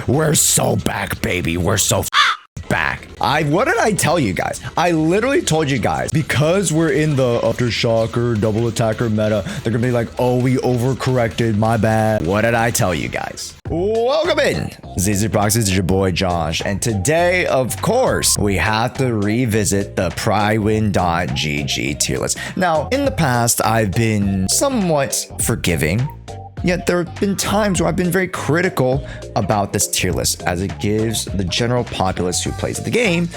We're so back, baby. We're so back. What did I tell you guys? I literally told you guys, because we're in the aftershocker double attacker meta, they're gonna be like, oh, we overcorrected, my bad. What did I tell you guys? Welcome in, ZZZ Prydwen. It's your boy Josh, and today, of course, we have to revisit the Prydwen.gg tier list. Now, in the past, I've been somewhat forgiving, yet there have been times where I've been very critical about this tier list, as it gives the general populace who plays the game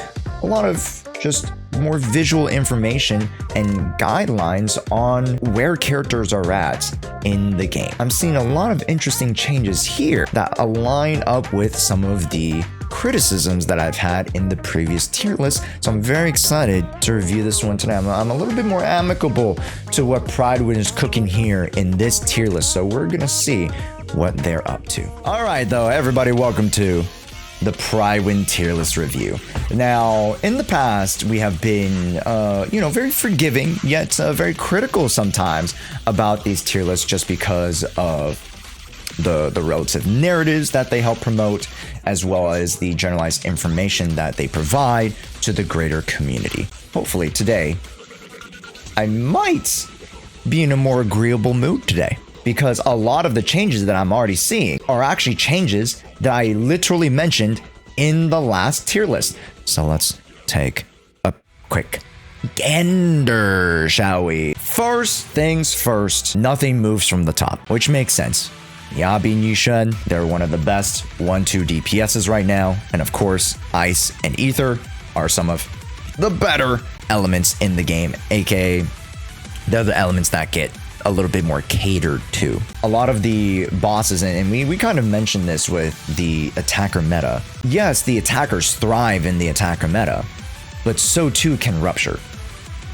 a lot of just more visual information and guidelines on where characters are at in the game. I'm seeing a lot of interesting changes here that align up with some of the criticisms that I've had in the previous tier list, so I'm very excited to review this one today. I'm a little bit more amicable to what Prydwen is cooking here in this tier list, so we're gonna see what they're up to. All right, though, everybody, welcome to the Prydwen tier list review. Now, in the past, we have been, very forgiving, yet very critical sometimes about these tier lists just because of the relative narratives that they help promote, as well as the generalized information that they provide to the greater community. Hopefully today, I might be in a more agreeable mood today, because a lot of the changes that I'm already seeing are actually changes that I literally mentioned in the last tier list. So let's take a quick gander, shall we? First things first, nothing moves from the top, which makes sense. Miyabi and Jshoea, they're one of the best 1-2 DPSs right now. And of course, Ice and Ether are some of the better elements in the game, aka they're the elements that get a little bit more catered to. A lot of the bosses, and we kind of mentioned this with the attacker meta. Yes, the attackers thrive in the attacker meta, but so too can Rupture,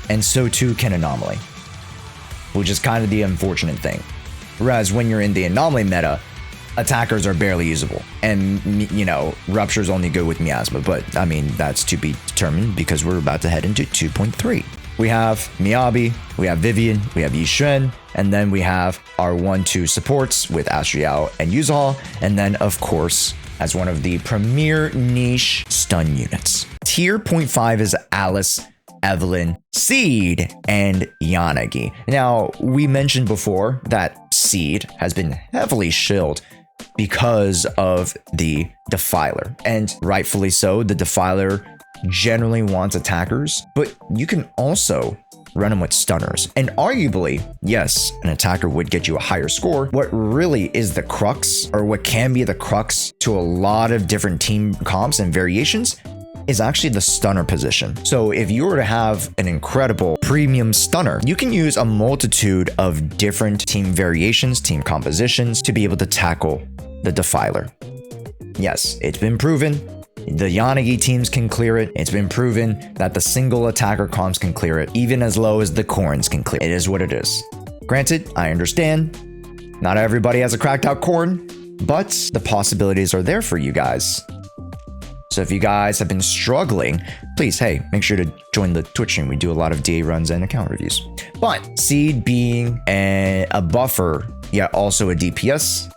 and so too can Anomaly, which is kind of the unfortunate thing. Whereas when you're in the Anomaly meta, attackers are barely usable, and Rupture's only good with Miasma, but I mean, that's to be determined because we're about to head into 2.3. We have Miyabi, we have Vivian, we have Jshoea, and then we have our 1-2 supports with Jshoea and Yüzhal, and then of course, as one of the premier niche stun units. Tier 0.5 is Alice, Evelynn, Seed, and Yanagi. Now, we mentioned before that Seed has been heavily shilled because of the Defiler, and rightfully so. The Defiler generally wants attackers, but you can also run them with stunners. And arguably, yes, an attacker would get you a higher score. What really is the crux, or what can be the crux to a lot of different team comps and variations, is actually the stunner position. So if you were to have an incredible premium stunner, you can use a multitude of different team variations, team compositions to be able to tackle the Defiler. Yes, it's been proven. The Yanagi teams can clear it. It's been proven that the single attacker comps can clear it, even as low as the Corns can clear it. It is what it is. Granted, I understand not everybody has a cracked out Corn, but the possibilities are there for you guys. So if you guys have been struggling, please, hey, make sure to join the Twitch stream. We do a lot of DA runs and account reviews. But Seed being a buffer, yet also a DPS,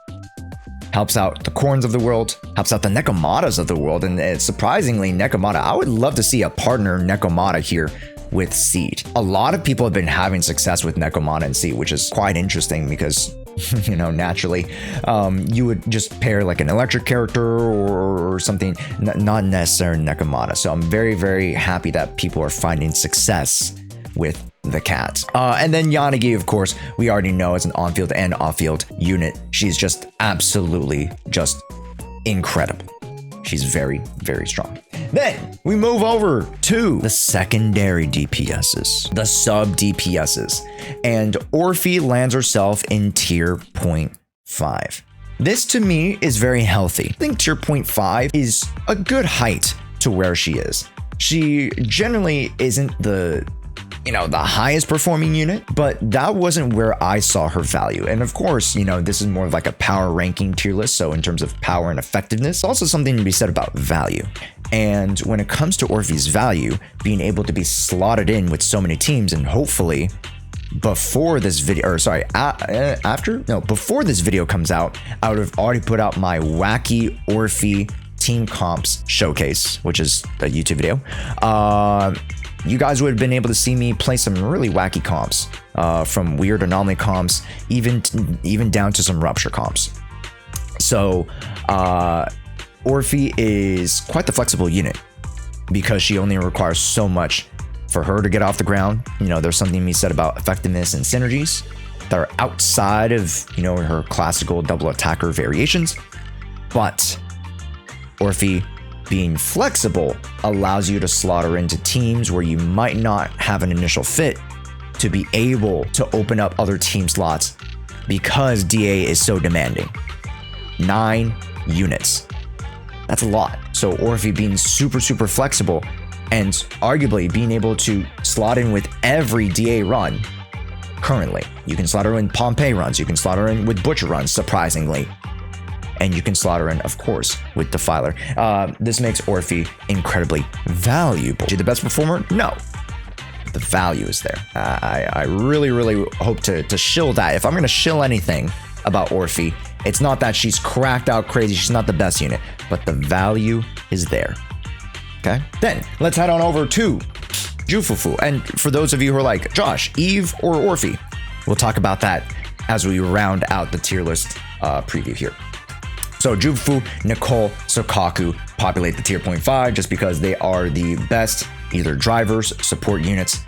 helps out the Corns of the world, helps out the Nekomatas of the world, and surprisingly, Nekomata, I would love to see a partner Nekomata here with Seed. A lot of people have been having success with Nekomata and Seed, which is quite interesting because, naturally, you would just pair like an electric character or something, not necessarily Nekomata. So I'm very, very happy that people are finding success with the cat. And then Yanagi, of course, we already know as an on-field and off-field unit, she's just absolutely just incredible. She's very, very strong. Then we move over to the secondary DPSs, the sub DPSs, and Orphe lands herself in tier 0.5. This to me is very healthy. I think tier 0.5 is a good height to where she is. She generally isn't the highest performing unit, but that wasn't where I saw her value. And of course, this is more of like a power ranking tier list. So in terms of power and effectiveness, also something to be said about value. And when it comes to Orphe's value, being able to be slotted in with so many teams and hopefully before this video, or sorry, before this video comes out, I would have already put out my wacky Orphe team comps showcase, which is a YouTube video. You guys would have been able to see me play some really wacky comps, from weird anomaly comps, even down to some rupture comps. So Orphe is quite the flexible unit because she only requires so much for her to get off the ground. You know, there's something to be said about effectiveness and synergies that are outside of, you know, her classical double attacker variations. But Orphe being flexible allows you to slot her into teams where you might not have an initial fit to be able to open up other team slots because DA is so demanding. 9 units. That's a lot. So Orphe being super flexible and arguably being able to slot in with every DA run currently. You can slot her in Pompeii runs, you can slot her in with Butcher runs, surprisingly. And you can slot her in, of course, with Defiler. This makes Orphe incredibly valuable. Is she the best performer? No. The value is there. I really hope to shill that. If I'm going to shill anything about Orphe, it's not that she's cracked out crazy, she's not the best unit, but the value is there. Okay? Then, let's head on over to Jufufu. And for those of you who are like, Josh, Eve or Orphe? We'll talk about that as we round out the tier list preview here. So Jufufu, Nicole, Sokaku populate the tier 0.5 just because they are the best either drivers, support units.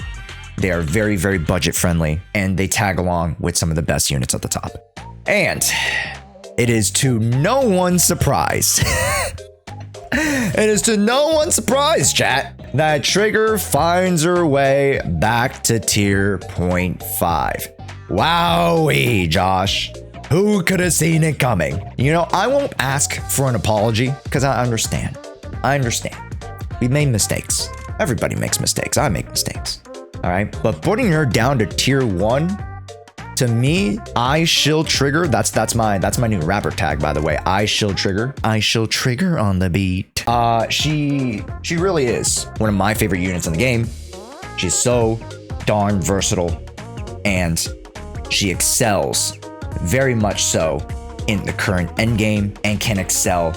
They are very budget friendly and they tag along with some of the best units at the top. And it is to no one's surprise. It is to no one's surprise, chat, that Trigger finds her way back to tier 0.5. Wowee, Josh. Who could have seen it coming? You know, I won't ask for an apology because I understand. We made mistakes. Everybody makes mistakes. I make mistakes. All right. But putting her down to tier 1, to me, I shill Trigger. That's my new rapper tag, by the way. I shill Trigger. I shill Trigger on the beat. She really is one of my favorite units in the game. She's so darn versatile and she excels very much so in the current endgame and can excel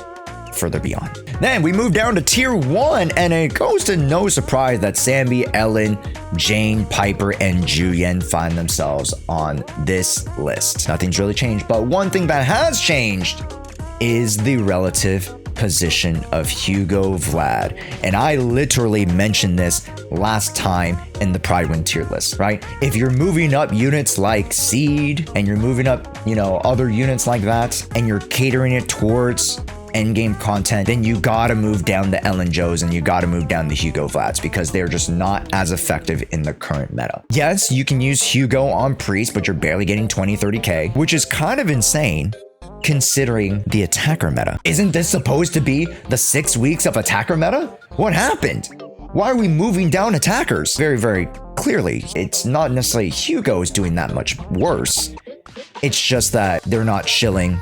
further beyond. Then we move down to tier 1 and it goes to no surprise that Sammy, Ellen, Jane, Piper, and Juyen find themselves on this list. Nothing's really changed, but one thing that has changed is the relative position of Hugo Vlad. And I literally mentioned this last time in the Prydwen tier list, right? If you're moving up units like Seed and you're moving up, you know, other units like that, and you're catering it towards endgame content, then you gotta move down the Ellen Joes and you gotta move down the Hugo Vlads because they're just not as effective in the current meta. Yes, you can use Hugo on Priest, but you're barely getting 20-30k, which is kind of insane considering the attacker meta. Isn't this supposed to be the 6 weeks of attacker meta? What happened? Why are we moving down attackers? Very clearly, it's not necessarily Hugo's doing that much worse. It's just that they're not shilling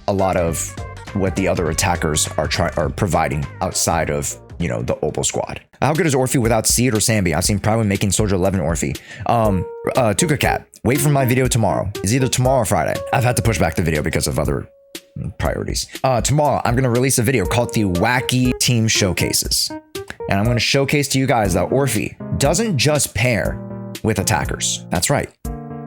a lot of what the other attackers are providing outside of, you know, the Opal squad. How good is Orphe without Seed or Sambi? I've seen Prydwen making Soldier 11 Orphe. Tuka Cat, wait for my video tomorrow. It's either tomorrow or Friday. I've had to push back the video because of other priorities. Tomorrow, I'm going to release a video called the Wacky Team Showcases. And I'm going to showcase to you guys that Orphe doesn't just pair with attackers. That's right.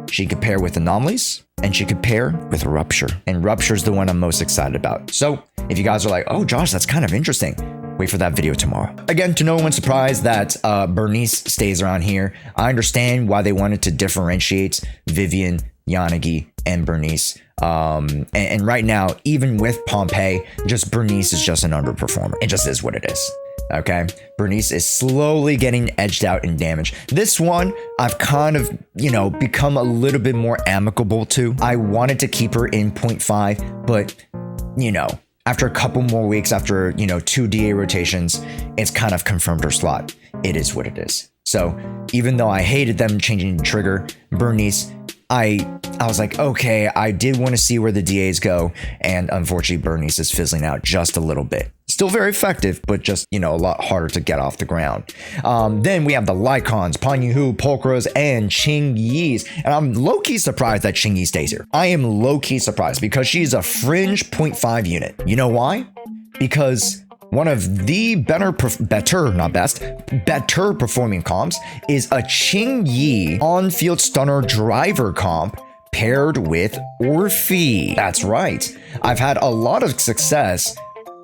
She could pair with anomalies and she could pair with Rupture. And Rupture is the one I'm most excited about. So if you guys are like, oh, Josh, that's kind of interesting, wait for that video tomorrow. Again, to no one's surprise that Bernice stays around here. I understand why they wanted to differentiate Vivian, Yanagi, and Bernice. And right now, even with Pompeii, just Bernice is just an underperformer. It just is what it is. Okay, Bernice is slowly getting edged out in damage. This one, I've kind of, you know, become a little bit more amicable to. I wanted to keep her in 0.5, but, you know, after a couple more weeks, after, you know, 2 DA rotations, it's kind of confirmed her slot. It is what it is. So even though I hated them changing Trigger, Bernice, I was like, okay, I did want to see where the DAs go. And unfortunately, Bernice is fizzling out just a little bit. Still very effective, but just, you know, a lot harder to get off the ground. Then we have the Lycons, Panyu, Pulchras, and Qingyi's. And I'm low-key surprised that Qingyi stays here. I am low-key surprised because she's a fringe 0.5 unit. You know why? Because one of the better performing comps is a Qingyi on-field stunner driver comp paired with Orphe. That's right. I've had a lot of success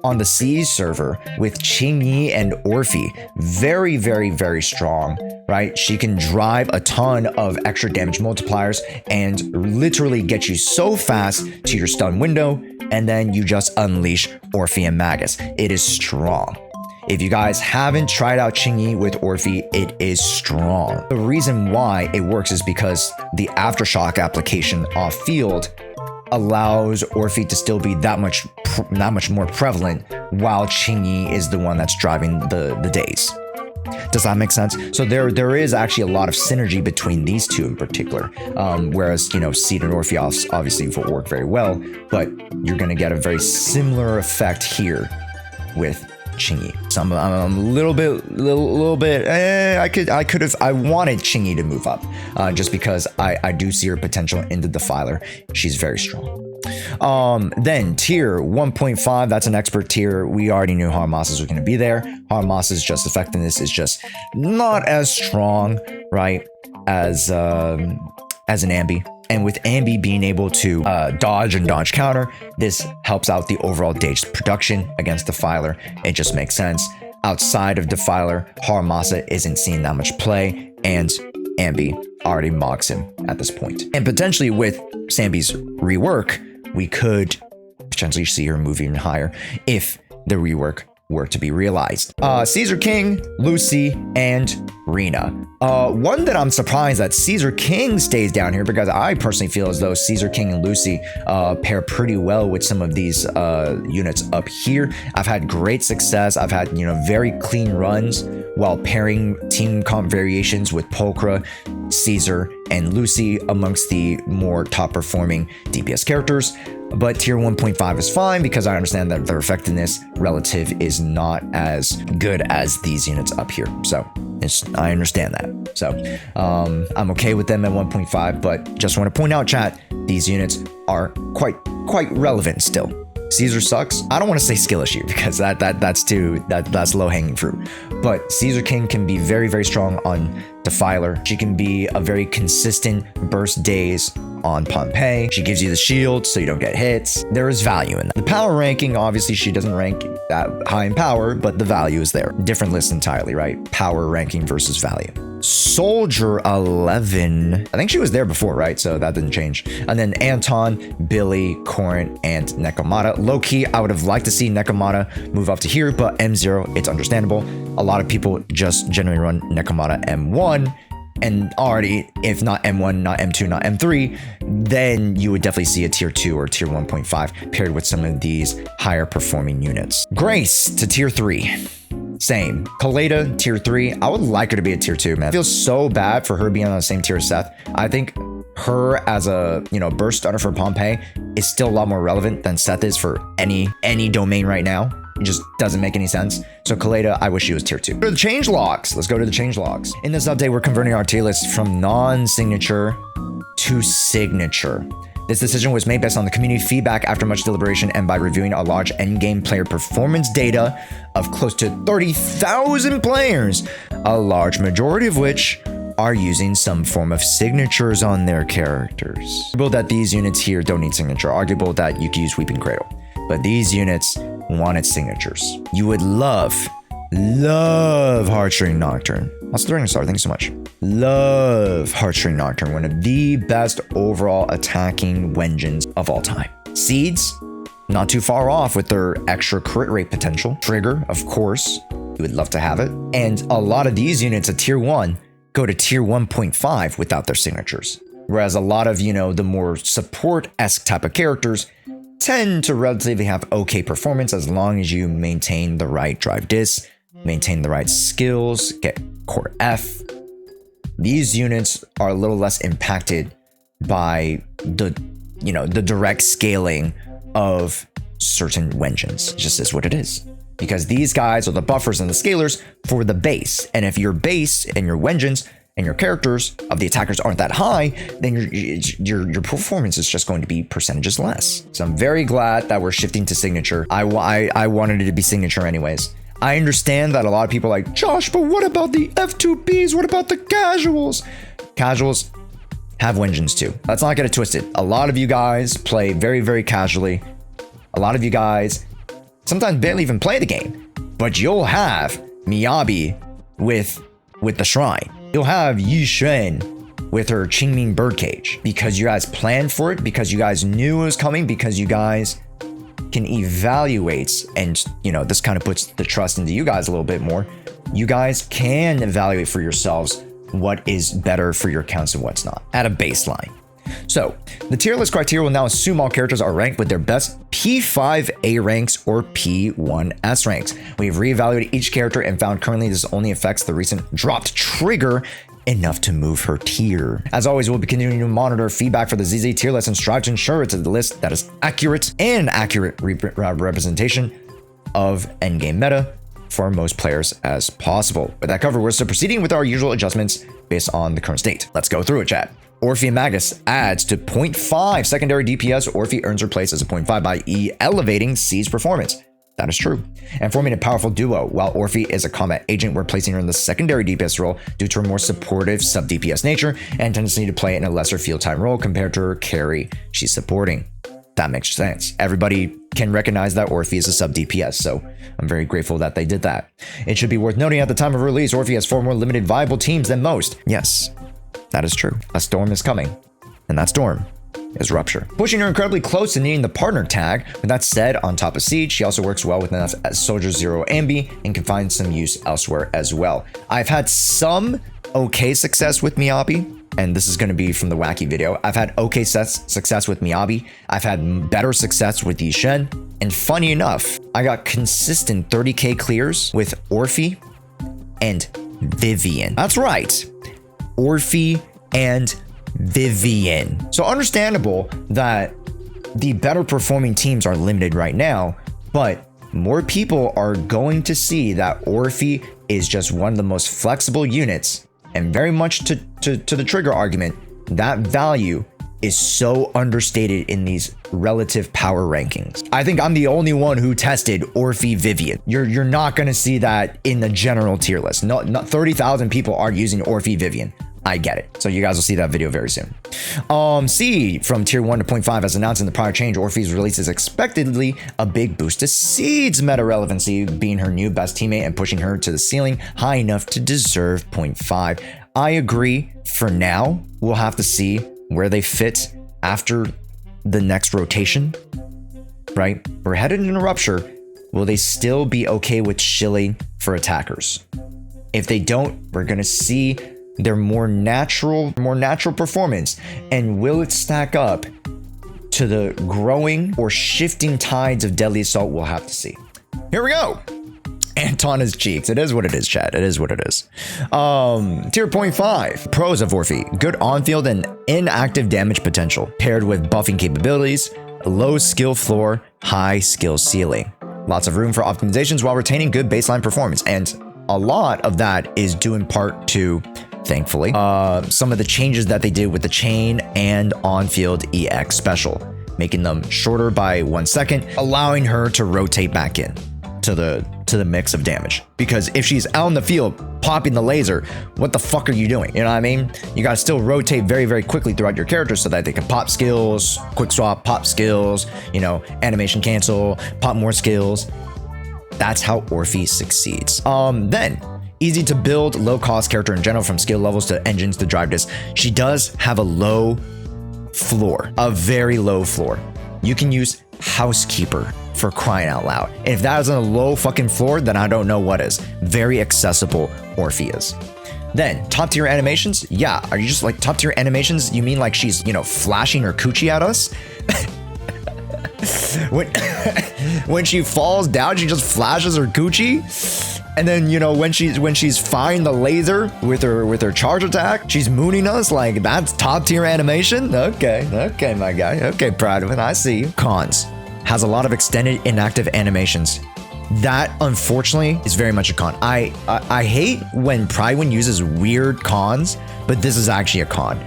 on the Siege server with Qingyi and Orphe. Very, very, very strong, right? She can drive a ton of extra damage multipliers and literally get you so fast to your stun window, and then you just unleash Orphe and Magus. It is strong. If you guys haven't tried out Qingyi with Orphe, it is strong. The reason why it works is because the Aftershock application off field allows Orphe to still be that much more prevalent, while Qingyi is the one that's driving the days. Does that make sense? So there is actually a lot of synergy between these two in particular. Whereas, you know, Seed and Orphe obviously will work very well, but you're going to get a very similar effect here with Qingyi. So I'm a little bit. I wanted Qingyi to move up, just because I do see her potential in the Defiler. She's very strong. Then tier 1.5, that's an expert tier. We already knew Harmas's was going to be there. Harmas's just effectiveness is just not as strong, right, as an Ambi. And with Ambi being able to dodge and dodge counter, this helps out the overall damage production against Defiler. It just makes sense. Outside of Defiler, Haramasa isn't seeing that much play, and Ambi already mocks him at this point. And potentially with Sambi's rework, we could potentially see her move even higher if the rework were to be realized. Caesar King, Lucy, and Rena. One that I'm surprised that Caesar King stays down here, because I personally feel as though Caesar King and Lucy pair pretty well with some of these units up here. I've had great success. I've had, you know, very clean runs while pairing team comp variations with Pulchra, Caesar, and Lucy amongst the more top performing DPS characters. But tier 1.5 is fine because I understand that their effectiveness relative is not as good as these units up here. So I understand that. So I'm okay with them at 1.5, but just want to point out, chat, these units are quite relevant still. Caesar sucks. I don't want to say skill issue because that's low hanging fruit. But Caesar King can be very, very strong on Defiler. She can be a very consistent burst days on Pompeii. She gives you the shield so you don't get hits. There is value in that. The power ranking, obviously she doesn't rank that high in power, but the value is there. Different list entirely, right? Power ranking versus value. Soldier 11. I think she was there before, right? So that didn't change. And then Anton, Billy, Corin, and Nekomata. Low-key, I would have liked to see Nekomata move up to here, but M0, it's understandable. A lot of people just generally run Nekomata M1, and already, if not M1, not M2, not M3, then you would definitely see a tier 2 or tier 1.5 paired with some of these higher performing units. Grace to tier 3. Same. Kaleda, tier 3. I would like her to be a tier 2, man. I feel so bad for her being on the same tier as Seth. I think her as a, you know, burst stunner for Pompeii is still a lot more relevant than Seth is for any domain right now. It just doesn't make any sense. So Kaleda, I wish she was tier 2. For the change logs, let's go to the change logs. In this update, we're converting our tier list from non-signature to signature. This decision was made based on the community feedback after much deliberation and by reviewing a large endgame player performance data of close to 30,000 players, a large majority of which are using some form of signatures on their characters. Arguable that these units here don't need signature. Arguable that you can use Weeping Cradle. But these units wanted signatures. You would love Heartstring Nocturne. Also, Threatening Star, thank you so much. Love Heartstring Nocturne, one of the best overall attacking Wenjins of all time. Seeds, not too far off with their extra crit rate potential. Trigger, of course, you would love to have it. And a lot of these units at tier 1 go to tier 1.5 without their signatures. Whereas a lot of, you know, the more support-esque type of characters tend to relatively have okay performance as long as you maintain the right drive dis, maintain the right skills, get core F. These units are a little less impacted by the, you know, the direct scaling of certain Wenjins. It just is what it is. because these guys are the buffers and the scalers for the base. And if your base and your vengeance and your characters of the attackers aren't that high, then your performance is just going to be percentages less. So I'm very glad that we're shifting to signature. I wanted it to be signature anyways. I understand that a lot of people are like, Josh, but what about the F2Bs? What about the casuals? Casuals have vengeance too. Let's not get it twisted. A lot of you guys play very, very casually. A lot of you guys sometimes barely even play the game, but you'll have Miyabi with the shrine. You'll have Yishen with her Qingming birdcage because you guys planned for it, because you guys knew it was coming, because you guys can evaluate, and you know, this kind of puts the trust into you guys a little bit more. You guys can evaluate for yourselves what is better for your accounts and what's not at a baseline. So the tier list criteria will now assume all characters are ranked with their best P5A ranks or P1S ranks. We've reevaluated each character and found currently this only affects the recent dropped trigger enough to move her tier. As always, we'll be continuing to monitor feedback for the ZZ tier list and strive to ensure it's a list that is accurate and accurate representation of endgame meta for most players as possible. With that covered, we're still proceeding with our usual adjustments based on the current state. Let's go through it, chat. Orphe and Magus adds to 0.5 secondary DPS. Orphe earns her place as a 0.5 by elevating C's performance. That is true. And forming a powerful duo. While Orphe is a combat agent, we're placing her in the secondary DPS role due to her more supportive sub-DPS nature and tendency to play in a lesser field time role compared to her carry she's supporting. That makes sense. Everybody can recognize that Orphe is a sub-DPS, so I'm very grateful that they did that. It should be worth noting at the time of release, Orphe has 4 more limited viable teams than most. Yes, that is true. A storm is coming, and that storm is Rupture. Pushing her incredibly close to needing the partner tag. With that said, on top of Siege, she also works well with enough Soldier Zero Ambi and can find some use elsewhere as well. I've had some okay success with Miyabi, and this is going to be from the wacky video. I've had okay success with Miyabi. I've had better success with Yishen. And funny enough, I got consistent 30k clears with Orphe and Vivian. That's right. Orphe and Vivian. So understandable that the better performing teams are limited right now, but more people are going to see that Orphe is just one of the most flexible units, and very much to the trigger argument, that value is so understated in these relative power rankings. I think I'm the only one who tested Orphe Vivian. You're not going to see that in the general tier list. Not 30,000 people are using Orphe Vivian. I get it. So you guys will see that video very soon. C from tier 1 to 0.5 as announced in the prior change, Orphe's release is expectedly a big boost to Seed's meta relevancy, being her new best teammate and pushing her to the ceiling high enough to deserve 0.5. I agree. For now, we'll have to see where they fit after the next rotation, right? We're headed into Rupture. Will they still be okay with shilling for attackers? If they don't, we're going to see their more natural performance, and will it stack up to the growing or shifting tides of Deadly Assault? We'll have to see. Here we go. Antona's cheeks. It is what it is, chat. It is what it is. Tier 0.5. Pros of Orphe. Good on-field and inactive damage potential, paired with buffing capabilities, low skill floor, high skill ceiling. Lots of room for optimizations while retaining good baseline performance, and a lot of that is due in part to, thankfully, some of the changes that they did with the chain and on-field EX special, making them shorter by 1 second, allowing her to rotate back in to the mix of damage. Because if she's out in the field popping the laser, what the fuck are you doing? You know what I mean? You gotta still rotate very, very quickly throughout your characters so that they can pop skills, quick swap, pop skills, you know, animation cancel, pop more skills. That's how Orphe succeeds. Then, easy to build, low cost character in general, from skill levels to engines to drive disc. She does have a low floor, a very low floor. You can use Housekeeper, for crying out loud. And if that isn't a low fucking floor, then I don't know what is. Very accessible Orphe is. Then, top tier animations? Yeah, are you just like top tier animations? You mean like she's, you know, flashing her coochie at us? when she falls down, she just flashes her coochie. And then, you know, when she's firing the laser with her charge attack, she's mooning us. Like, that's top tier animation. Okay, my guy. Okay, Prydwen, I see you. Cons. Has a lot of extended inactive animations That, unfortunately, is very much a con. I hate when Prydwen uses weird cons, but this is actually a con.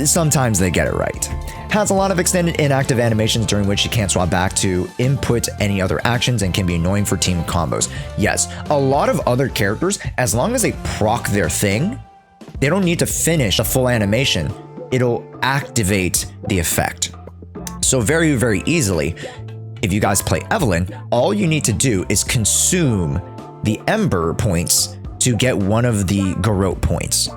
Sometimes they get it right. Has a lot of extended inactive animations during which you can't swap back to input any other actions and can be annoying for team combos. Yes, a lot of other characters, as long as they proc their thing, they don't need to finish the full animation. It'll activate the effect. So very, very easily, if you guys play Evelyn, all you need to do is consume the Ember points to get one of the Garrote points.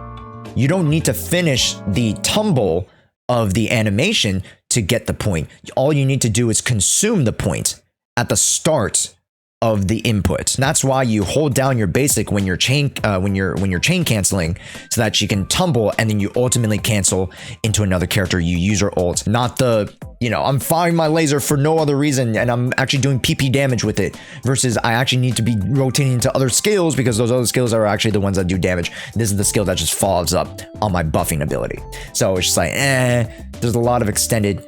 You don't need to finish the tumble of the animation to get the point. All you need to do is consume the point at the start of the input. That's why you hold down your basic when you're chain canceling, so that you can tumble and then you ultimately cancel into another character. You use your ult, not the, I'm firing my laser for no other reason and I'm actually doing PP damage with it, versus I actually need to be rotating into other skills because those other skills are actually the ones that do damage. This is the skill that just follows up on my buffing ability. So it's just like, there's a lot of extended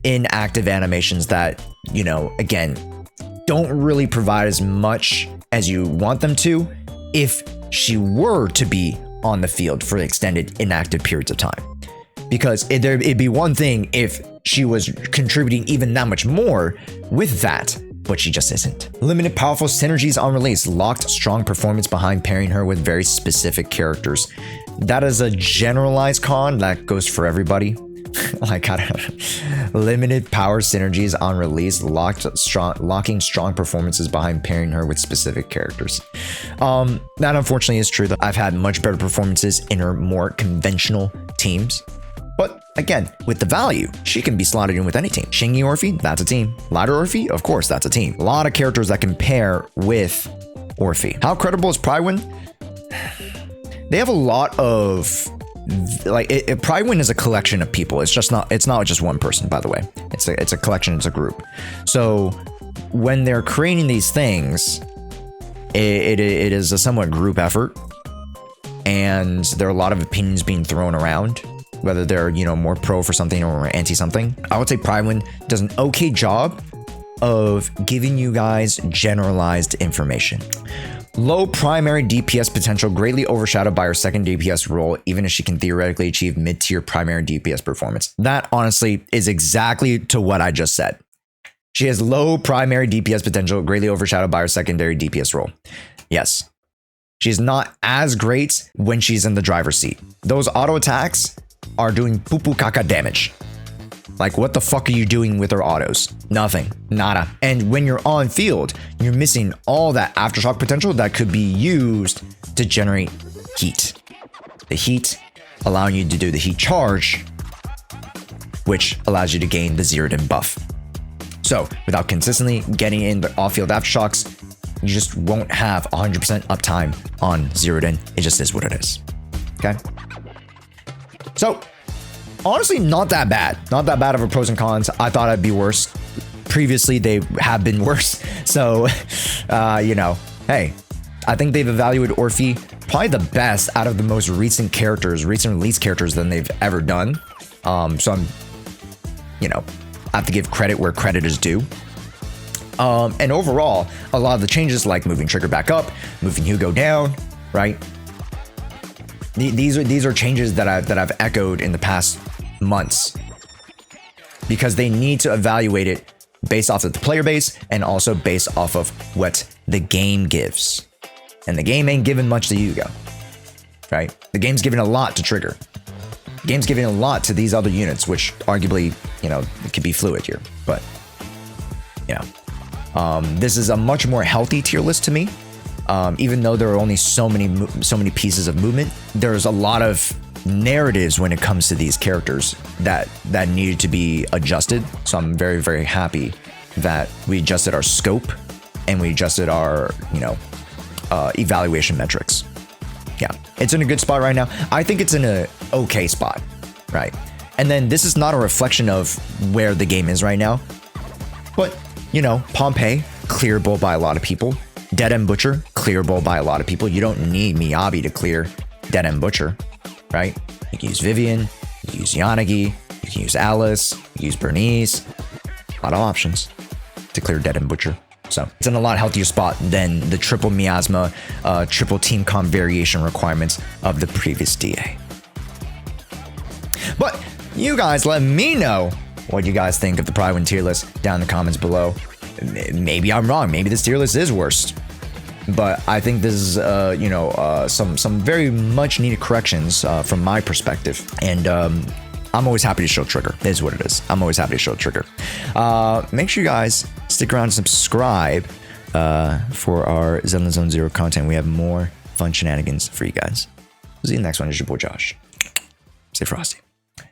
inactive animations that, again, don't really provide as much as you want them to if she were to be on the field for extended inactive periods of time. Because it'd be one thing if she was contributing even that much more with that, but she just isn't. Limited powerful synergies on release. Locked strong performance behind pairing her with very specific characters. That is a generalized con that goes for everybody. Like, I don't know. Limited power synergies on release, locking strong performances behind pairing her with specific characters. That unfortunately is true. I've had much better performances in her more conventional teams. But again, with the value, she can be slotted in with any team. Shingy Orphe, that's a team. Ladder Orphe, of course, that's a team. A lot of characters that can pair with Orphe. How credible is Prydwen? They have a lot of, Prydwen is a collection of people. It's not just one person, by the way. It's a collection, it's a group. So when they're creating these things, it is a somewhat group effort, and there are a lot of opinions being thrown around, whether they're, more pro for something or anti something. I would say Prydwen does an okay job of giving you guys generalized information. Low primary DPS potential, greatly overshadowed by her second DPS role, even if she can theoretically achieve mid-tier primary DPS performance. That honestly is exactly to what I just said. She has low primary DPS potential, greatly overshadowed by her secondary DPS role. Yes. She's not as great when she's in the driver's seat. Those auto attacks are doing poo-poo caca damage. Like, what the fuck are you doing with her autos? Nothing. Nada. And when you're on field, you're missing all that aftershock potential that could be used to generate heat. The heat allowing you to do the heat charge, which allows you to gain the zeroed in buff. So without consistently getting in the off-field aftershocks, you just won't have 100% uptime on zeroed in. It just is what it is. Okay? So honestly, not that bad. Not that bad of a pros and cons. I thought it'd be worse. Previously, they have been worse. So, hey, I think they've evaluated Orphe probably the best out of the most recent release characters than they've ever done. So I'm, I have to give credit where credit is due. And overall, a lot of the changes, like moving Trigger back up, moving Hugo down, right? These are changes that I've echoed in the past months, because they need to evaluate it based off of the player base and also based off of what the game gives. And the game ain't giving much to Hugo, right? The game's giving a lot to Trigger. The game's giving a lot to these other units, which arguably, it could be fluid here, but this is a much more healthy tier list to me. Even though there are only so many pieces of movement, there's a lot of narratives when it comes to these characters that needed to be adjusted. So I'm very, very happy that we adjusted our scope and we adjusted our, evaluation metrics. Yeah, it's in a good spot right now. I think it's in a okay spot, right? And then this is not a reflection of where the game is right now, but Pompeii, clearable by a lot of people. Dead End Butcher, clearable by a lot of people. You don't need Miyabi to clear Dead End Butcher, right? You can use Vivian, you can use Yanagi, you can use Alice, you can use Bernice. A lot of options. declare dead and butcher. So it's in a lot healthier spot than the triple miasma, triple team comp variation requirements of the previous DA. But you guys let me know what you guys think of the Prydwen tier list down in the comments below. Maybe I'm wrong. Maybe this tier list is worst. But I think this is, some very much needed corrections from my perspective. And I'm always happy to show trigger. Is what it is. I'm always happy to show trigger. Make sure you guys stick around and subscribe for our zzzero content. We have more fun shenanigans for you guys. See you in the next one. It's your boy Josh. Stay frosty.